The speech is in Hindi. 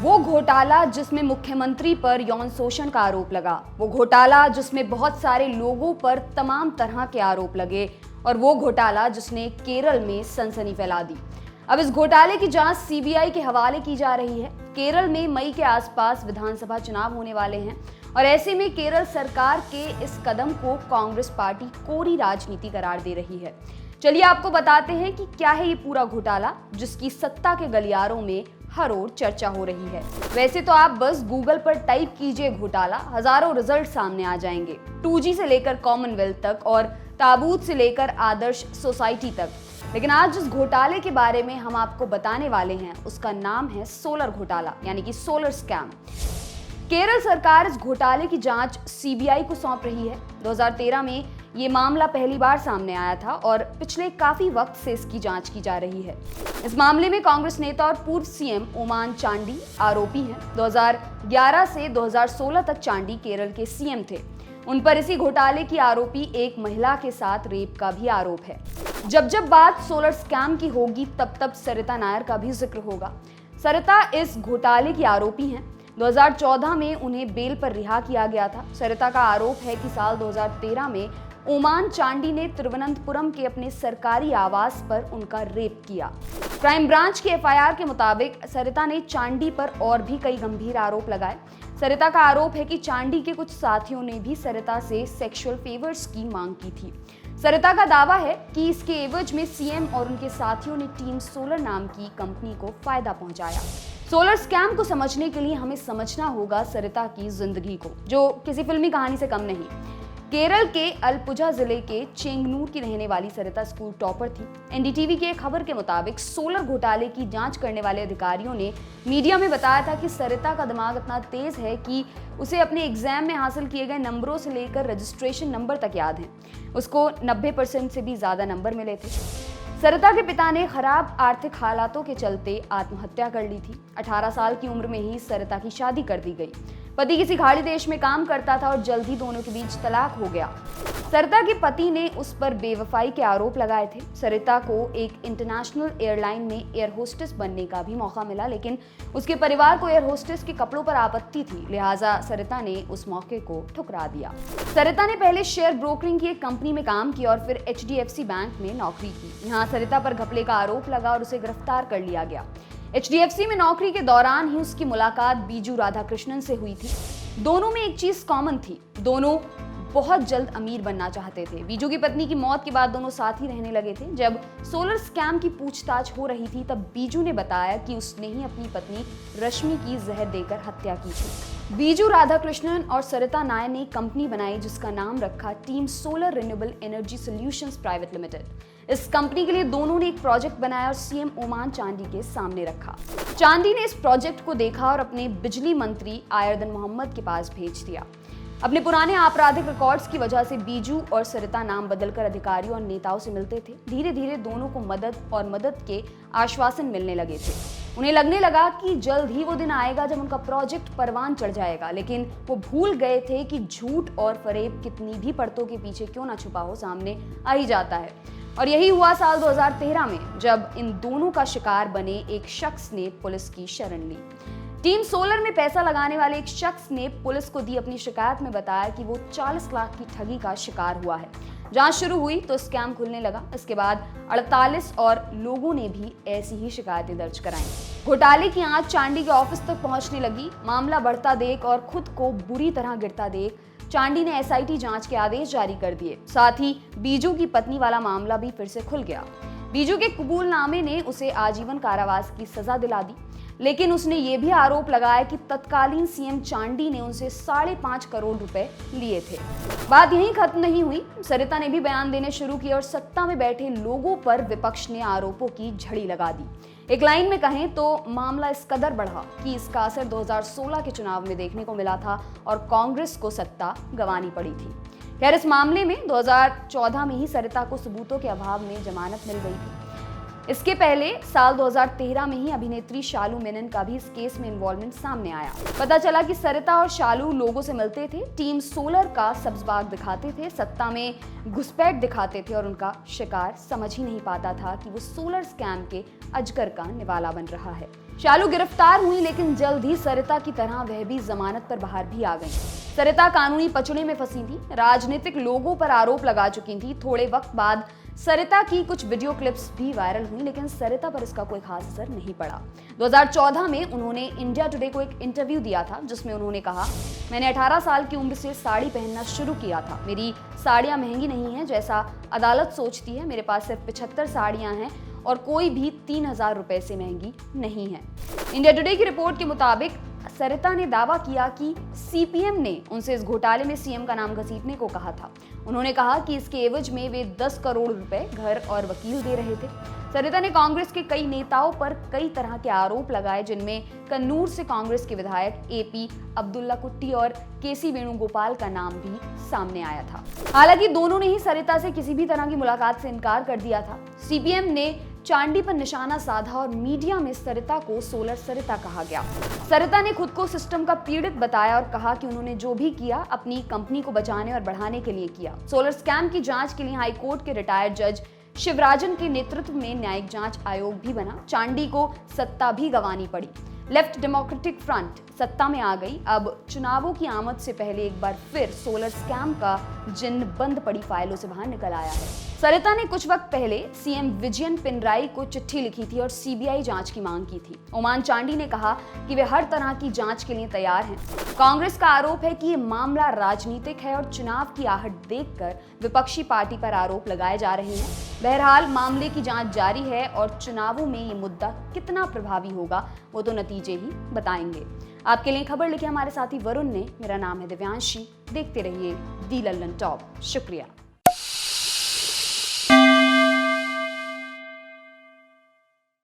वो घोटाला जिसमें मुख्यमंत्री पर यौन शोषण का आरोप लगा, वो घोटाला जिसमें बहुत सारे लोगों पर तमाम तरह के आरोप लगे और वो घोटाला जिसने केरल में सनसनी फैला दी। अब इस घोटाले की जांच सीबीआई के हवाले की जा रही है। केरल में मई के आसपास विधानसभा चुनाव होने वाले हैं और ऐसे में केरल सरकार के इस कदम को कांग्रेस पार्टी कोरी राजनीति करार दे रही है। चलिए आपको बताते हैं कि क्या है ये पूरा घोटाला जिसकी सत्ता के गलियारों में हर ओर चर्चा हो रही है। वैसे तो आप बस गूगल पर टाइप कीजिए घोटाला, हजारों रिजल्ट सामने आ जाएंगे। 2G से लेकर कॉमनवेल्थ तक और ताबूत से लेकर आदर्श सोसाइटी तक। लेकिन आज जिस घोटाले के बारे में हम आपको बताने वाले हैं उसका नाम है सोलर घोटाला, यानी कि सोलर स्कैम। केरल सरकार इस घोटाले की जांच सीबीआई को सौंप रही है। 2013 में ये मामला पहली बार सामने आया था और पिछले काफी वक्त से इसकी जांच की जा रही है। इस मामले में कांग्रेस नेता और पूर्व सीएम ओमान चांडी आरोपी हैं। 2011 से 2016 तक चांडी केरल के सीएम थे। उन पर इसी घोटाले की आरोपी एक महिला के साथ रेप का भी आरोप है। जब जब बात सोलर स्कैम की होगी तब तब सरिता नायर का भी जिक्र होगा। सरिता इस घोटाले की आरोपी हैं। 2014 में उन्हें बेल पर रिहा किया गया था। सरिता का आरोप है कि साल 2013 में ओमान चांडी ने तिरुवनंतपुरम के अपने सरकारी आवास पर उनका रेप किया। क्राइम ब्रांच के एफआईआर के मुताबिक सरिता ने चांडी पर और भी कई गंभीर आरोप लगाए। सरिता का आरोप है कि चांडी के कुछ साथियों ने भी सरिता से सेक्सुअल फेवर्स की मांग की थी। सरिता का दावा है कि इसके एवज में सीएम और उनके साथियों ने टीम सोलर नाम की कंपनी को फायदा पहुंचाया। सोलर स्कैम को समझने के लिए हमें समझना होगा सरिता की जिंदगी को, जो किसी फिल्मी कहानी से कम नहीं। केरल के अलपुझा जिले के चेंगनूर की रहने वाली सरिता स्कूल टॉपर थी। एनडीटीवी की एक खबर के मुताबिक सोलर घोटाले की जांच करने वाले अधिकारियों ने मीडिया में बताया था कि सरिता का दिमाग इतना तेज है कि उसे अपने एग्जाम में हासिल किए गए नंबरों से लेकर रजिस्ट्रेशन नंबर तक याद है। उसको 90% से भी ज्यादा नंबर मिले थे। सरिता के पिता ने खराब आर्थिक हालातों के चलते आत्महत्या कर ली थी। 18 साल की उम्र में ही सरिता की शादी कर दी गई। पति किसी खाड़ी देश में काम करता था और जल्द ही दोनों के बीच तलाक हो गया। सरिता के पति ने उस पर बेवफाई के आरोप लगाए थे। सरिता को एक इंटरनेशनल एयरलाइन में एयर होस्टेस बनने का भी मौका मिला, लेकिन उसके परिवार को एयर होस्टेस के कपड़ों पर आपत्ति थी, लिहाजा सरिता ने उस मौके को ठुकरा दिया। सरिता ने पहले शेयर ब्रोकरिंग की एक कंपनी में काम किया और फिर HDFC बैंक में नौकरी की। यहाँ सरिता पर घपले का आरोप लगा और उसे गिरफ्तार कर लिया गया। HDFC में नौकरी के दौरान ही उसकी मुलाकात बीजू राधाकृष्णन से हुई थी। दोनों में एक चीज कॉमन थी, दोनों बहुत जल्द अमीर बनना चाहते थे। बीजू की पत्नी की मौत के बाद दोनों साथ ही रहने लगे थे। जब सोलर स्कैम की पूछताछ हो रही थी तब बीजू ने बताया कि उसने ही अपनी पत्नी रश्मि की जहर देकर हत्या की थी। बीजू राधाकृष्णन और सरिता नायर ने कंपनी बनाई जिसका नाम रखा team solar renewable energy solutions private limited. इस कंपनी के लिए दोनों ने एक प्रोजेक्ट बनाया और सीएम ओमान चांडी के सामने रखा। चांदी ने इस प्रोजेक्ट को देखा और अपने बिजली मंत्री आयरदन मोहम्मद के पास भेज दिया। अपने पुराने आपराधिक रिकॉर्ड्स की वजह से बीजू और सरिता नाम बदलकर अधिकारियों और नेताओं से मिलते थे। धीरे धीरे दोनों को मदद के आश्वासन मिलने लगे थे। उन्हें लगने लगा कि जल्द ही वो दिन आएगा जब उनका प्रोजेक्ट परवान चढ़ जाएगा, लेकिन वो भूल गए थे कि झूठ और फरेब कितनी भी परतों के पीछे क्यों ना छुपा हो, सामने आ ही जाता है। और यही हुआ साल 2013 में जब इन दोनों का शिकार बने एक शख्स ने पुलिस की शरण ली। टीम सोलर में पैसा लगाने वाले एक शख्स ने पुलिस को दी अपनी शिकायत में बताया कि वो 40 लाख की ठगी का शिकार हुआ है। जांच शुरू हुई तो स्कैम खुलने लगा। इसके बाद 48 और लोगों ने भी ऐसी ही शिकायतें दर्ज कराईं। घोटाले की आंच चांडी के ऑफिस तक पहुंचने लगी। मामला बढ़ता देख और खुद को बुरी तरह गिरता देख चांडी ने SIT जांच के आदेश जारी कर दिए। साथ ही बीजू की पत्नी वाला मामला भी फिर से खुल गया। बीजू के कबूलनामे ने उसे आजीवन कारावास की सजा दिला दी, लेकिन उसने ये भी आरोप लगाया कि तत्कालीन सीएम चांडी ने उनसे 5.5 करोड़ रुपए लिए थे। बात यहीं खत्म नहीं हुई। सरिता ने भी बयान देने शुरू किए और सत्ता में बैठे लोगों पर विपक्ष ने आरोपों की झड़ी लगा दी। एक लाइन में कहें तो मामला इस कदर बढ़ा कि इसका असर 2016 के चुनाव में देखने को मिला था और कांग्रेस को सत्ता गंवानी पड़ी थी। खैर, इस मामले में 2014 में ही सरिता को सबूतों के अभाव में जमानत मिल गई थी। इसके पहले साल 2013 में ही अभिनेत्री शालू मेनन का भी इस केस में इन्वॉल्वमेंट सामने आया। पता चला कि सरिता और शालू लोगों से मिलते थे, टीम सोलर का सब्जबाग दिखाते थे, सत्ता में घुसपैठ दिखाते थे और उनका शिकार समझ ही नहीं पाता था कि वो सोलर स्कैम के अजगर का निवाला बन रहा है। शालू गिरफ्तार हुई, लेकिन जल्द ही सरिता की तरह वह भी जमानत पर बाहर भी आ गई। सरिता कानूनी पचड़े में फंसी थी, राजनीतिक लोगों पर आरोप लगा चुकी थी। थोड़े वक्त बाद सरिता की कुछ वीडियो क्लिप्स भी वायरल हुई, लेकिन सरिता पर इसका कोई खास असर नहीं पड़ा। 2014 में उन्होंने इंडिया टुडे को एक इंटरव्यू दिया था, जिसमें उन्होंने कहा, मैंने 18 साल की उम्र से साड़ी पहनना शुरू किया था। मेरी साड़ियां महंगी नहीं हैं जैसा अदालत सोचती है। मेरे पास सिर्फ 75 साड़ियां हैं और कोई भी 3000 रुपए से महंगी नहीं है। इंडिया टुडे की रिपोर्ट के मुताबिक सरिता ने दावा किया कि सीपीएम ने उनसे इस घोटाले में सीएम का नाम घसीटने को कहा था। उन्होंने कहा कि इसके एवज में वे 10 करोड़ रुपए, घर और वकील दे रहे थे। सरिता ने कांग्रेस के कई नेताओं पर कई तरह के आरोप लगाए, जिनमें कन्नूर से कांग्रेस के विधायक एपी अब्दुल्ला कुट्टी और केसी वेणुगोपाल का नाम भी सामने आया था। हालांकि दोनों ने ही सरिता से किसी भी तरह की मुलाकात से इनकार कर दिया था। सीपीएम ने चांडी पर निशाना साधा और मीडिया में सरिता को सोलर सरिता कहा गया। सरिता ने खुद को सिस्टम का पीड़ित बताया और कहा कि उन्होंने जो भी किया अपनी कंपनी को बचाने और बढ़ाने के लिए किया। सोलर स्कैम की जांच के लिए हाईकोर्ट के रिटायर्ड जज शिवराजन के नेतृत्व में न्यायिक जांच आयोग भी बना। चांडी को सत्ता भी गंवानी पड़ी। लेफ्ट डेमोक्रेटिक फ्रंट सत्ता में आ गई। अब चुनावों की आमद से पहले एक बार फिर सोलर स्कैम का जिन बंद पड़ी फाइलों से बाहर निकल आया है। सरिता ने कुछ वक्त पहले सीएम विजयन पिनराई को चिट्ठी लिखी थी और सीबीआई जांच की मांग की थी। ओमान चांडी ने कहा कि वे हर तरह की जांच के लिए तैयार हैं। कांग्रेस का आरोप है कि ये मामला राजनीतिक है और चुनाव की आहट देखकर विपक्षी पार्टी पर आरोप लगाए जा रहे हैं। बहरहाल मामले की जांच जारी है और चुनावों में ये मुद्दा कितना प्रभावी होगा वो तो नतीजे ही बताएंगे। आपके लिए खबर लिखी हमारे साथी वरुण ने। मेरा नाम है दिव्यांशी। देखते रहिए दी लल्लन टॉप। शुक्रिया।